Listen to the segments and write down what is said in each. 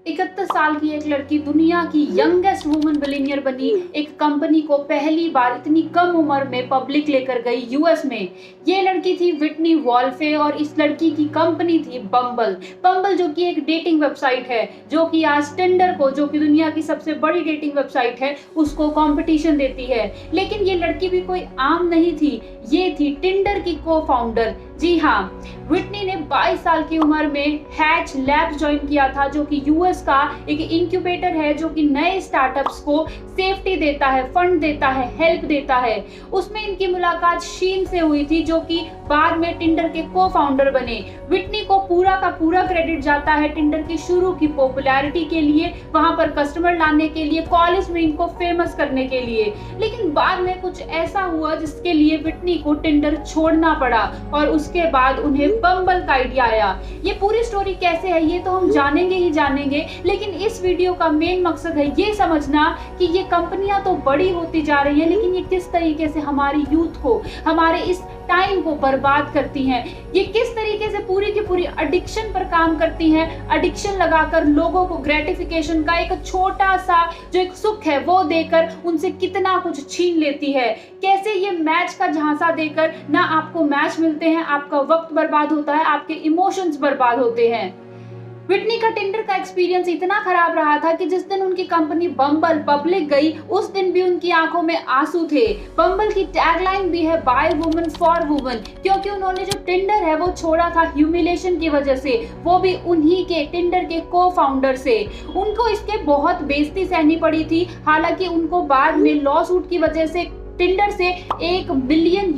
31 साल की एक लड़की दुनिया की यंगेस्ट वुमन बिलियनियर बनी। एक कंपनी को पहली बार इतनी कम उम्र में पब्लिक लेकर गई यूएस में। ये लड़की थी व्हिटनी वॉल्फे और इस लड़की की कंपनी थी बम्बल। बम्बल जो कि एक डेटिंग वेबसाइट है, जो कि आज टिंडर को, जो कि दुनिया की सबसे बड़ी डेटिंग वेबसाइट है, उसको कंपटीशन देती है। लेकिन ये लड़की भी कोई आम नहीं थी, ये थी टिंडर की को फाउंडर। जी हाँ, व्हिटनी ने 22 साल की उम्र में हैच लैब्स ज्वाइन किया था, जो कि यूएस का एक इंक्यूबेटर है, जो कि नए स्टार्टअप्स को सेफ्टी देता है, फंड देता है, हेल्प देता है। उसमें इनकी मुलाकात शीन से हुई थी, जो कि बाद में टिंडर के को फाउंडर बने। व्हिटनी को पूरा का पूरा क्रेडिट जाता है टिंडर की शुरू की पॉपुलैरिटी के लिए, वहां पर कस्टमर लाने के लिए, कॉलेज में इनको फेमस करने के लिए। लेकिन बाद में कुछ ऐसा हुआ जिसके लिए व्हिटनी को टिंडर छोड़ना पड़ा और उसके बाद उन्हें बम्बल का आइडिया आया। ये पूरी स्टोरी कैसे है ये तो हम जानेंगे ही जानेंगे, लेकिन इस वीडियो का मेन मकसद है ये समझना कि ये कंपनियां तो बड़ी होती जा रही हैं, लेकिन ये किस तरीके से हमारी यूथ को, हमारे इस टाइम को बर्बाद करती हैं। ये किस तरीके से पूरी की पूरी एडिक्शन पर काम करती हैं। एडिक्शन लगाकर लोगों को ग्रेटिफिकेशन का एक छोटा सा जो एक सुख है वो देकर उनसे कितना कुछ छीन लेती है। कैसे ये मैच का झांसा देकर ना आपको मैच मिलते हैं, आपका वक्त बर्बाद होता है, आपके इमोशंस बर्बाद होते हैं। व्हिटनी का टिंडर का एक्सपीरियंस इतना खराब रहा था कि जिस दिन उनकी कंपनी बम्बल पब्लिक गई, उस दिन भी उनकी आंखों में आंसू थे। बम्बल की टैगलाइन भी है बाय वुमन फॉर वुमन, क्योंकि उन्होंने जो टिंडर है वो छोड़ा था ह्यूमिलेशन की वजह से, वो भी उन्हीं के टिंडर के को फाउंडर से। उनको इसके बहुत बेइज्जती सहनी पड़ी थी। हालांकि उनको बाद में लॉ सूट की वजह से टिंडर से $1 बिलियन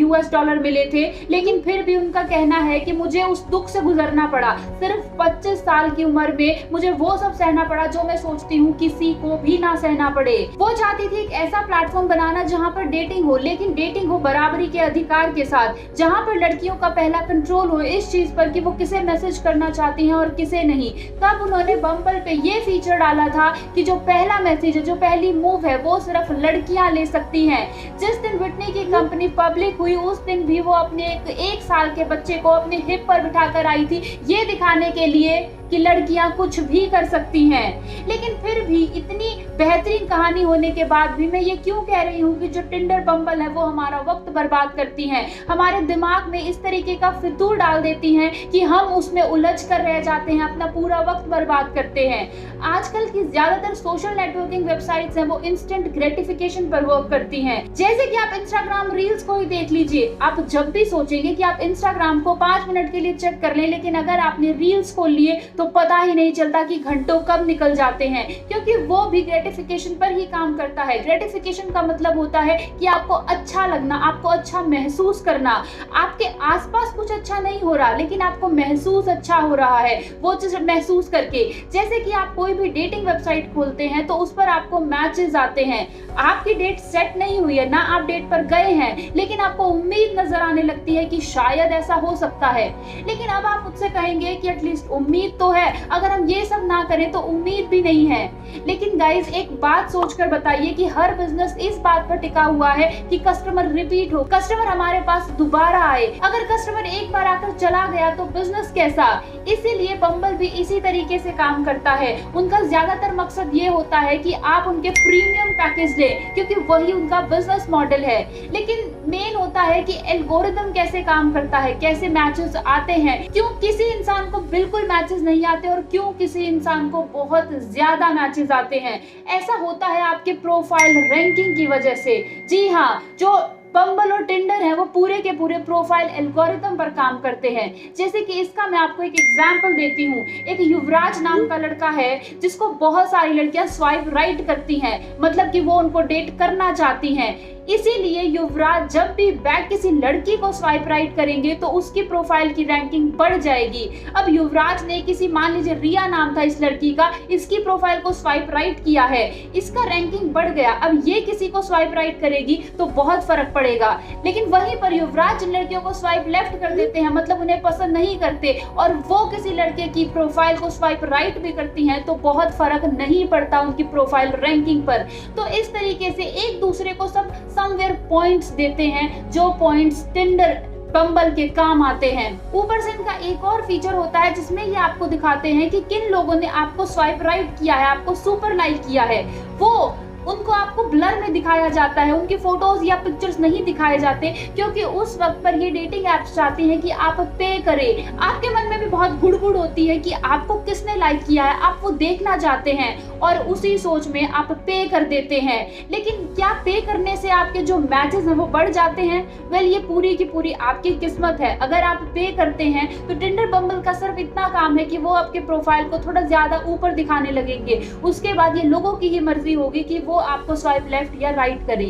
मिले थे, लेकिन फिर भी उनका कहना है कि मुझे उस दुख से गुजरना पड़ा। सिर्फ 25 साल की उम्र में मुझे वो सब सहना पड़ा जो मैं सोचती हूँ किसी को भी ना सहना पड़े। वो चाहती थी एक ऐसा प्लेटफॉर्म बनाना जहाँ पर डेटिंग हो, लेकिन डेटिंग हो बराबरी के अधिकार के साथ, जहाँ पर लड़कियों का पहला कंट्रोल हो इस चीज पर कि वो किसे मैसेज करना चाहती हैं और किसे नहीं। तब उन्होंने बम्बल पे ये फीचर डाला था कि जो पहला मैसेज है, जो पहली मूव है, वो सिर्फ लड़कियां ले सकती हैं। जिस दिन व्हिटनी की कंपनी पब्लिक हुई, उस दिन भी वो अपने एक साल के बच्चे को अपने हिप पर बिठाकर आई थी, ये दिखाने के लिए कि लड़कियां कुछ भी कर सकती हैं। लेकिन फिर भी इतनी बेहतरीन कहानी होने के बाद भी मैं ये क्यों कह रही हूँ कि जो टिंडर बम्बल है वो हमारा वक्त बर्बाद करती हैं, हमारे दिमाग में इस तरीके का फितूर डाल देती हैं कि हम उसमें उलझ कर रह जाते हैं, अपना पूरा वक्त बर्बाद करते हैं। आजकल की ज्यादातर सोशल नेटवर्किंग वेबसाइट्स हैं वो इंस्टेंट ग्रेटिफिकेशन पर वर्क करती हैं। जैसे कि आप इंस्टाग्राम रील्स को ही देख लीजिए, आप जब भी सोचेंगे कि आप इंस्टाग्राम को 5 मिनट के लिए चेक कर लें, लेकिन अगर आपने रील्स खोल लिए तो पता ही नहीं चलता कि घंटों कब निकल जाते हैं, क्योंकि वो भी ग्रेटिफिकेशन पर ही काम करता है। ग्रेटिफिकेशन का मतलब होता है कि आपको अच्छा लगना, आपको अच्छा महसूस करना। आपके आसपास कुछ अच्छा नहीं हो रहा, लेकिन आपको महसूस अच्छा हो रहा है वो चीज महसूस करके। जैसे कि आप कोई भी डेटिंग वेबसाइट खोलते हैं तो उस पर आपको मैचेस आते हैं, आपकी डेट सेट नहीं हुई है ना, आप डेट पर गए हैं, लेकिन आपको उम्मीद नजर आने लगती है कि शायद ऐसा हो सकता है। लेकिन अब आप मुझसे कहेंगे कि एटलीस्ट उम्मीद तो है, अगर हम ये सब ना करें तो उम्मीद भी नहीं है। लेकिन गाइस एक बात सोचकर बताइए कि हर बिजनेस इस बात पर टिका हुआ है कि कस्टमर रिपीट हो, कस्टमर हमारे पास दोबारा आए। अगर कस्टमर एक बार आकर चला गया तो बिजनेस कैसा? इसीलिए बम्बल भी इसी तरीके से काम करता है। उनका ज्यादातर मकसद ये होता है कि आप उनके प्रीमियम पैकेज लें, क्योंकि वही उनका बिजनेस मॉडल है। लेकिन मेन होता है कि एल्गोरिथम कैसे काम करता है, कैसे मैचेस आते हैं, क्यों किसी इंसान को बिल्कुल मैचेस नहीं आते और क्यों किसी इंसान को बहुत ज्यादा मैचेस आते हैं। ऐसा होता है आपके प्रोफाइल रैंकिंग की वजह से। जी हाँ, जो बम्बल और टिंडर है वो पूरे के पूरे प्रोफाइल एल्गोरिथम पर काम करते हैं। जैसे कि इसका मैं आपको एक एग्जांपल देती हूँ। एक युवराज नाम का लड़का है जिसको बहुत सारी लड़कियां स्वाइप राइट करती हैं, मतलब कि वो उनको डेट करना चाहती हैं। इसीलिए युवराज जब भी बैक किसी लड़की को स्वाइप राइट करेंगे तो उसकी प्रोफाइल की रैंकिंग बढ़ जाएगी। अब युवराज ने किसी, मान लीजिए रिया नाम था इस लड़की का, इसकी प्रोफाइल को स्वाइप राइट किया है, इसका रैंकिंग बढ़ गया। अब ये किसी को स्वाइप राइट करेगी तो बहुत फर्क पड़ेगा। लेकिन वहीं पर युवराज जिन लड़कियों को स्वाइप लेफ्ट कर देते हैं, मतलब उन्हें पसंद नहीं करते, और वो किसी लड़के की प्रोफाइल को स्वाइप राइट भी करती हैं, तो बहुत फर्क नहीं पड़ता उनकी प्रोफाइल रैंकिंग पर। तो इस तरीके से एक दूसरे को सब समवेयर पॉइंट्स देते हैं, जो पॉइंट्स टिंडर बम्बल के काम आते हैं। ऊपर से इनका एक और फीचर होता है जिसमें ये आपको दिखाते हैं कि किन लोगों ने आपको स्वाइप राइट किया है, आपको सुपर लाइक किया है, वो उनको आपको ब्लर में दिखाया जाता है, उनकी फोटोज या पिक्चर्स नहीं दिखाए जाते, क्योंकि उस वक्त पर ये डेटिंग एप्स चाहते हैं कि आप पे करें। आपके मन में भी बहुत गुड़गुड़ होती है कि आपको किसने लाइक किया है, आप वो देखना चाहते हैं और उसी सोच में आप पे कर देते हैं। लेकिन क्या पे करने से आपके जो मैचेस हैं वो बढ़ जाते हैं? वेल, ये पूरी की पूरी आपकी किस्मत है। अगर आप पे करते हैं तो टिंडर बम्बल का सिर्फ इतना काम है कि वो आपके प्रोफाइल को थोड़ा ज्यादा ऊपर दिखाने लगेंगे। उसके बाद ये लोगों की ही मर्जी होगी कि वो आपको स्वाइप लेफ्ट या राइट करे।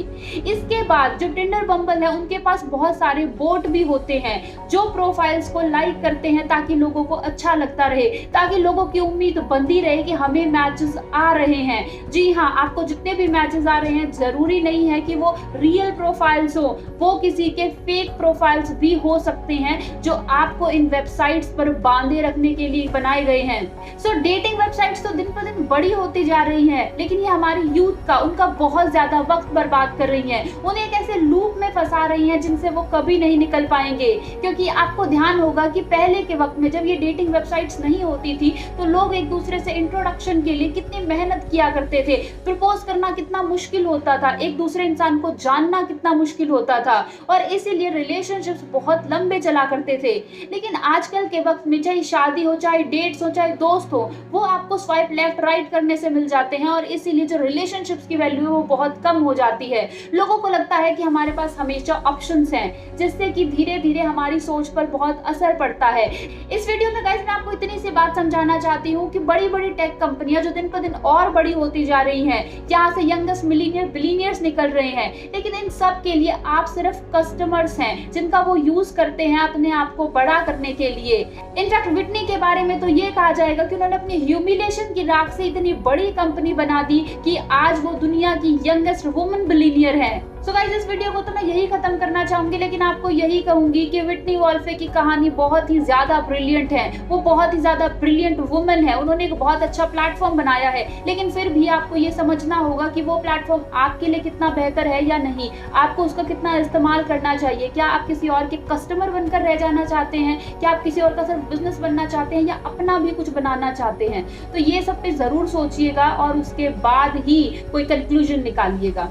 इसके बाद जो टिंडर बम्बल है उनके पास बहुत सारे बोट भी होते हैं जो प्रोफाइल्स को लाइक करते हैं ताकि लोगों को अच्छा लगता रहे, ताकि लोगों की उम्मीद बंधी रहे कि हमें मैचेस आ रहे हैं। जी हाँ, आपको जितने भी मैचेस आ रहे हैं जरूरी नहीं है कि वो रियल प्रोफाइल्स हो, वो किसी के फेक प्रोफाइल्स भी हो सकते हैं जो आपको इन वेबसाइट्स पर बांधे रखने के लिए बनाए गए हैं। सो डेटिंग वेबसाइट्स तो दिन पर दिन बड़ी होती जा रही हैं, लेकिन ये हमारी यूथ का उनका बहुत ज्यादा वक्त बर्बाद कर रही हैं। उन्हें एक ऐसे लूप में फंसा रही हैं जिनसे वो कभी नहीं निकल पाएंगे। क्योंकि आपको ध्यान होगा कि पहले के वक्त में जब ये डेटिंग वेबसाइट्स नहीं होती थी तो लोग एक दूसरे से इंट्रोडक्शन के लिए कितनी मेहनत किया करते थे, प्रपोज करना कितना मुश्किल होता था, एक दूसरे इंसान को जानना कितना मुश्किल होता था, और इसीलिए रिलेशनशिप्स बहुत लंबे चला करते थे। लेकिन आजकल के वक्त में चाहे शादी हो, चाहे डेट्स हो, चाहे दोस्त हो, वो आपको स्वाइप लेफ्ट राइट करने से मिल जाते हैं, और इसीलिए जो रिलेशनशिप्स की वैल्यू है वो बहुत कम हो जाती है। लोगों को लगता है कि हमारे पास हमेशा ऑप्शंस हैं, जिससे कि धीरे धीरे हमारी सोच पर बहुत असर पड़ता है। इस वीडियो में गाइस मैं आपको इतनी सी बात समझाना चाहती हूँ कि बड़ी बड़ी टेक कंपनियां जो दिन पर दिन और बड़ी होती जा रही हैं, यहाँ से यंगेस्ट मिलियनियर बिलियनियर्स निकल रहे हैं, लेकिन इन सब के लिए आप सिर्फ कस्टमर्स हैं जिनका वो यूज करते हैं अपने आप को बड़ा करने के लिए। इनफैक्ट विटनी के बारे में तो ये कहा जाएगा कि उन्होंने अपनी ह्यूमिलेशन की राख से इतनी बड़ी कंपनी बना दी कि आज वो दुनिया की यंगेस्ट वुमन बिलियनियर है। सो गाइस, इस वीडियो को तो मैं यही खत्म करना चाहूंगी, लेकिन आपको यही कहूंगी कि विटनी वॉल्फे की कहानी बहुत ही ज्यादा ब्रिलियंट है। वो बहुत ही ज्यादा ब्रिलियंट वुमन है, उन्होंने एक बहुत अच्छा प्लेटफॉर्म बनाया है, लेकिन फिर भी आपको ये समझना होगा कि वो प्लेटफॉर्म आपके लिए कितना बेहतर है या नहीं, आपको उसका कितना इस्तेमाल करना चाहिए। क्या आप किसी और के कस्टमर बनकर रह जाना चाहते हैं, क्या आप किसी और का सिर्फ बिजनेस बनना चाहते हैं, या अपना भी कुछ बनाना चाहते हैं? तो ये सब पे जरूर सोचिएगा और उसके बाद ही कोई कंक्लूजन निकालिएगा।